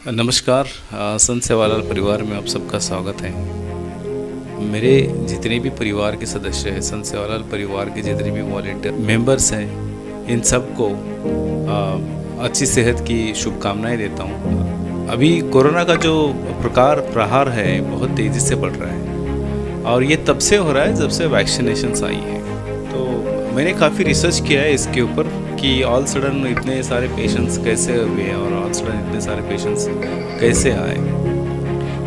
नमस्कार। संत सेवालाल परिवार में आप सबका स्वागत है। मेरे जितने भी परिवार के सदस्य हैं, संत सेवालाल परिवार के जितने भी वॉलंटियर मेंबर्स हैं, इन सबको अच्छी सेहत की शुभकामनाएं देता हूं। अभी कोरोना का जो प्रहार है बहुत तेज़ी से बढ़ रहा है और ये तब से हो रहा है जब से वैक्सीनेशंस आई है। तो मैंने काफ़ी रिसर्च किया है इसके ऊपर कि ऑल सडन इतने सारे पेशेंट्स कैसे हुए और ऑल सडन इतने सारे पेशेंट्स कैसे आए।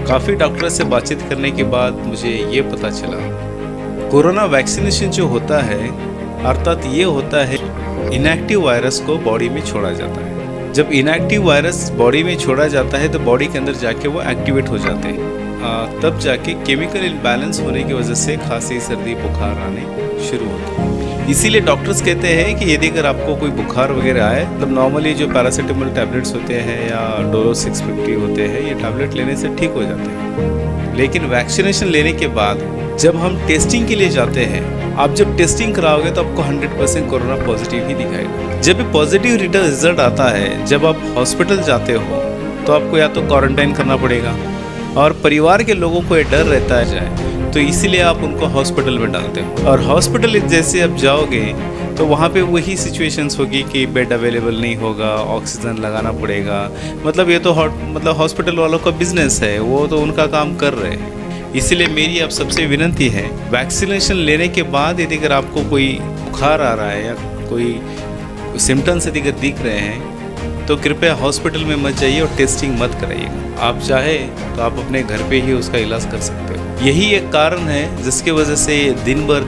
काफ़ी डॉक्टर से बातचीत करने के बाद मुझे ये पता चला कोरोना वैक्सीनेशन जो होता है अर्थात ये होता है इनएक्टिव वायरस को बॉडी में छोड़ा जाता है। जब इनएक्टिव वायरस बॉडी में छोड़ा जाता है तो बॉडी के अंदर जाके वो एक्टिवेट हो जाते हैं। तब जाके केमिकल इम्बैलेंस होने की वजह से खांसी सर्दी बुखार आने शुरू होते हैं। इसीलिए डॉक्टर्स कहते हैं कि यदि अगर आपको कोई बुखार वगैरह आए तब नॉर्मली जो पैरासीटामोल टैबलेट्स होते हैं या डोलो 650 होते हैं ये टैबलेट लेने से ठीक हो जाते हैं। लेकिन वैक्सीनेशन लेने के बाद जब हम टेस्टिंग के लिए जाते हैं, आप जब टेस्टिंग कराओगे तो आपको 100% कोरोना पॉजिटिव ही दिखाएगा। जब भी पॉजिटिव रिजल्ट आता है, जब आप हॉस्पिटल जाते हो तो आपको या तो क्वारंटाइन करना पड़ेगा और परिवार के लोगों को ये डर रहता है जाए तो इसीलिए आप उनको हॉस्पिटल में डालते हो। और हॉस्पिटल जैसे आप जाओगे तो वहाँ पे वही सिचुएशंस होगी कि बेड अवेलेबल नहीं होगा, ऑक्सीजन लगाना पड़ेगा। मतलब ये तो हॉस्पिटल वालों का बिजनेस है, वो तो उनका काम कर रहे हैं। इसीलिए मेरी आप सबसे विनती है वैक्सीनेशन लेने के बाद यदि अगर आपको कोई बुखार आ रहा है या कोई सिम्टम्स यदि अगर दिख रहे हैं तो कृपया हॉस्पिटल में मत जाइए और टेस्टिंग मत कराइएगा। आप चाहे तो आप अपने घर पे ही उसका इलाज कर सकते हो। यही एक कारण है जिसके वजह से दिन भर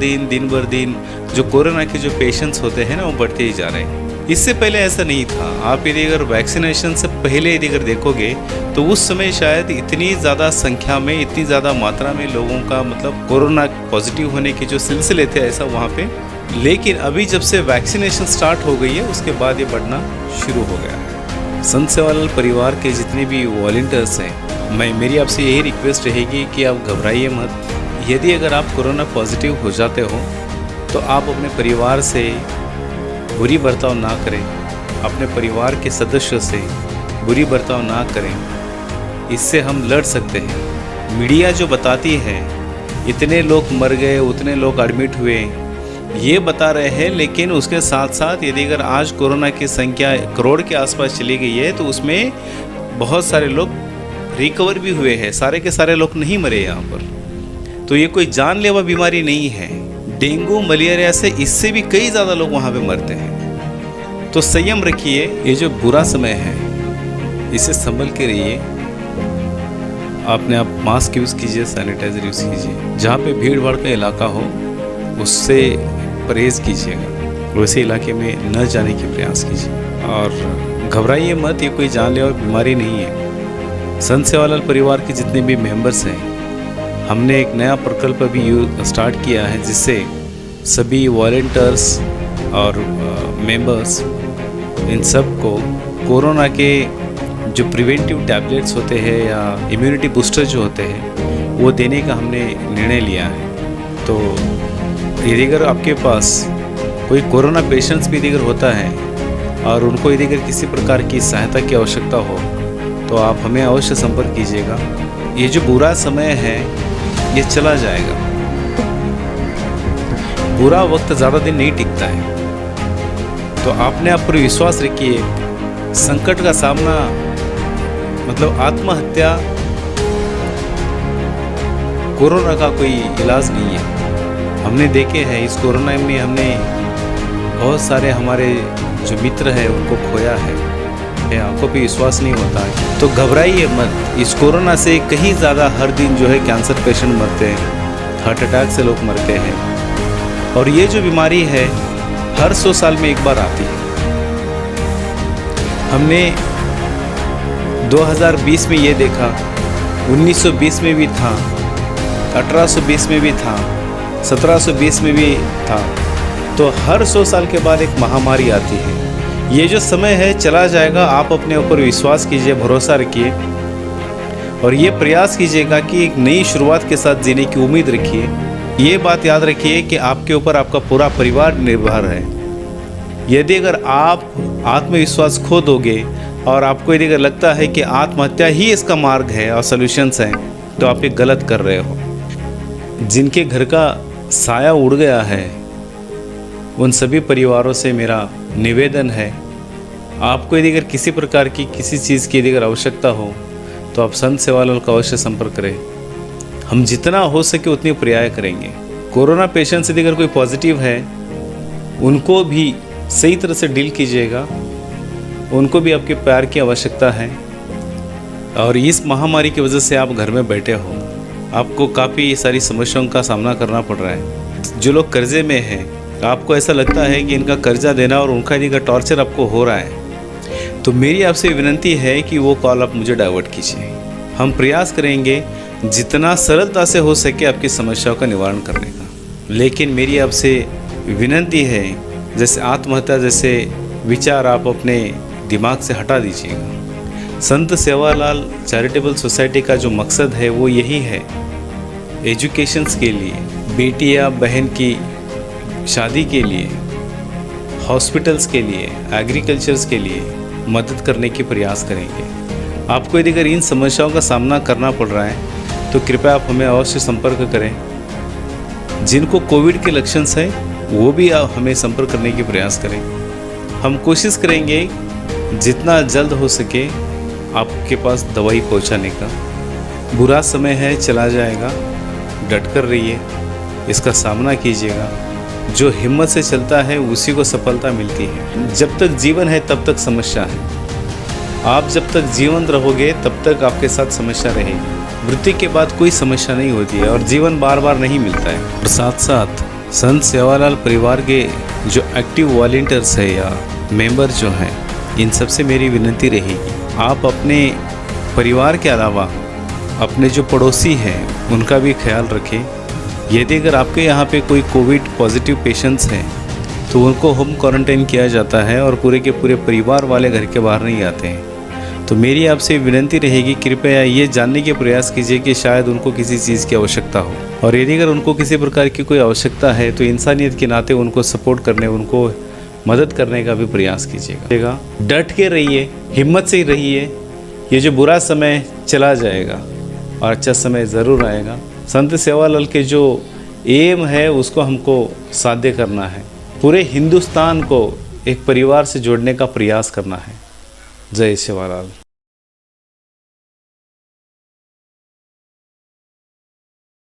दिन जो कोरोना के जो पेशेंट्स होते हैं ना वो बढ़ते ही जा रहे हैं। इससे पहले ऐसा नहीं था। आप यदि अगर वैक्सीनेशन से पहले यदि अगर देखोगे तो उस समय शायद इतनी ज़्यादा संख्या में इतनी ज़्यादा मात्रा में लोगों का कोरोना पॉजिटिव होने के जो सिलसिले थे ऐसा वहाँ पे। लेकिन अभी जब से वैक्सीनेशन स्टार्ट हो गई है उसके बाद ये बढ़ना शुरू हो गया है। संत सेवालाल परिवार के जितने भी वॉलंटियर्स हैं, मेरी आपसे यही रिक्वेस्ट रहेगी कि आप घबराइए मत। यदि अगर आप कोरोना पॉजिटिव हो जाते हो तो आप अपने परिवार से बुरी बर्ताव ना करें, अपने परिवार के सदस्यों से बुरी बर्ताव ना करें। इससे हम लड़ सकते हैं। मीडिया जो बताती है इतने लोग मर गए, उतने लोग एडमिट हुए, ये बता रहे हैं, लेकिन उसके साथ साथ यदि अगर आज कोरोना की संख्या करोड़ के आसपास चली गई है तो उसमें बहुत सारे लोग रिकवर भी हुए हैं। सारे के सारे लोग नहीं मरे यहाँ पर। तो ये कोई जानलेवा बीमारी नहीं है। डेंगू मलेरिया से इससे भी कई ज़्यादा लोग वहाँ पे मरते हैं। तो संयम रखिए। ये जो बुरा समय है इसे संभल के रहिए। आप मास्क यूज़ कीजिए, सैनिटाइज़र यूज़ कीजिए। जहाँ पे भीड़ भाड़ का इलाका हो उससे परहेज़ कीजिएगा। वैसे इलाके में न जाने की प्रयास कीजिए और घबराइए मत। ये कोई जानलेवा बीमारी नहीं है। संत सेवालाल परिवार के जितने भी मेंबर्स हैं, हमने एक नया प्रकल्प अभी स्टार्ट किया है जिससे सभी वॉलंटियर्स और मेंबर्स इन सब को कोरोना के जो प्रिवेंटिव टैबलेट्स होते हैं या इम्यूनिटी बूस्टर जो होते हैं वो देने का हमने निर्णय लिया है। तो यदि अगर आपके पास कोई कोरोना पेशेंट्स भी यदि अगर होता है और उनको यदि अगर किसी प्रकार की सहायता की आवश्यकता हो तो आप हमें अवश्य संपर्क कीजिएगा। ये जो बुरा समय है ये चला जाएगा। बुरा वक्त ज़्यादा दिन नहीं टिकता है। तो आपने आप पर विश्वास रखिए। संकट का सामना आत्महत्या कोरोना का कोई इलाज नहीं है। हमने देखे हैं इस कोरोना में हमने बहुत सारे हमारे जो मित्र हैं उनको खोया है। आंखों पे विश्वास नहीं होता है। तो घबराइए मत। इस कोरोना से कहीं ज़्यादा हर दिन जो है कैंसर पेशेंट मरते हैं, हार्ट अटैक से लोग मरते हैं और ये जो बीमारी है हर 100 साल में एक बार आती है। हमने 2020 में ये देखा, 1920 में भी था, 1820 में भी था, 1720 में भी था। तो हर 100 साल के बाद एक महामारी आती है। ये जो समय है चला जाएगा। आप अपने ऊपर विश्वास कीजिए, भरोसा रखिए और ये प्रयास कीजिएगा कि एक नई शुरुआत के साथ जीने की उम्मीद रखिए। ये बात याद रखिए कि आपके ऊपर आपका पूरा परिवार निर्भर है। यदि अगर आप आत्मविश्वास खो दोगे और आपको यदि अगर लगता है कि आत्महत्या ही इसका मार्ग है और सॉल्यूशंस हैं, तो आप ये गलत कर रहे हो। जिनके घर का साया उड़ गया है, उन सभी परिवारों से मेरा निवेदन है, आपको यदि अगर किसी प्रकार की किसी चीज़ की यदि अगर आवश्यकता हो तो आप संत सेवालाल का अवश्य संपर्क करें। हम जितना हो सके उतनी प्रयास करेंगे। कोरोना पेशेंट यदि अगर कोई पॉजिटिव है, उनको भी सही तरह से डील कीजिएगा, उनको भी आपके प्यार की आवश्यकता है। और इस महामारी की वजह से आप घर में बैठे हो, आपको काफ़ी सारी समस्याओं का सामना करना पड़ रहा है। जो लोग कर्जे में हैं, आपको ऐसा लगता है कि इनका कर्जा देना और उनका यदि टॉर्चर आपको हो रहा है, तो मेरी आपसे विनती है कि वो कॉल आप मुझे डाइवर्ट कीजिए। हम प्रयास करेंगे जितना सरलता से हो सके आपकी समस्याओं का निवारण करने का। लेकिन मेरी आपसे विनती है, जैसे आत्महत्या जैसे विचार आप अपने दिमाग से हटा दीजिएगा। संत सेवालाल चैरिटेबल सोसाइटी का जो मकसद है वो यही है, एजुकेशंस के लिए, बेटी या बहन की शादी के लिए, हॉस्पिटल्स के लिए, एग्रीकल्चर्स के लिए मदद करने की प्रयास करेंगे। आपको यदि अगर इन समस्याओं का सामना करना पड़ रहा है तो कृपया आप हमें अवश्य संपर्क करें। जिनको कोविड के लक्षण हैं वो भी आप हमें संपर्क करने की प्रयास करें। हम कोशिश करेंगे जितना जल्द हो सके आपके पास दवाई पहुंचाने का। बुरा समय है, चला जाएगा, डट कर रहिए, इसका सामना कीजिएगा। जो हिम्मत से चलता है उसी को सफलता मिलती है। जब तक जीवन है तब तक समस्या है। आप जब तक जीवंत रहोगे तब तक आपके साथ समस्या रहेगी। मृत्यु के बाद कोई समस्या नहीं होती है और जीवन बार बार नहीं मिलता है। और साथ साथ संत सेवालाल परिवार के जो एक्टिव वॉलंटियर्स है या मेंबर जो हैं, इन सबसे मेरी विनती रहेगी, आप अपने परिवार के अलावा अपने जो पड़ोसी हैं उनका भी ख्याल रखें। यदि अगर आपके यहाँ पे कोई कोविड पॉजिटिव पेशेंट्स हैं तो उनको होम क्वारंटाइन किया जाता है और पूरे के पूरे परिवार वाले घर के बाहर नहीं आते हैं। तो मेरी आपसे विनती रहेगी, कृपया ये जानने के प्रयास कीजिए कि शायद उनको किसी चीज़ की आवश्यकता हो, और यदि अगर उनको किसी प्रकार की कोई आवश्यकता है तो इंसानियत के नाते उनको सपोर्ट करने, उनको मदद करने का भी प्रयास कीजिएगा। डट के रहिए, हिम्मत से ही रहिए। ये जो बुरा समय चला जाएगा और अच्छा समय ज़रूर आएगा। संत सेवालाल के जो एम है उसको हमको साध्य करना है। पूरे हिंदुस्तान को एक परिवार से जोड़ने का प्रयास करना है। जय सेवालाल।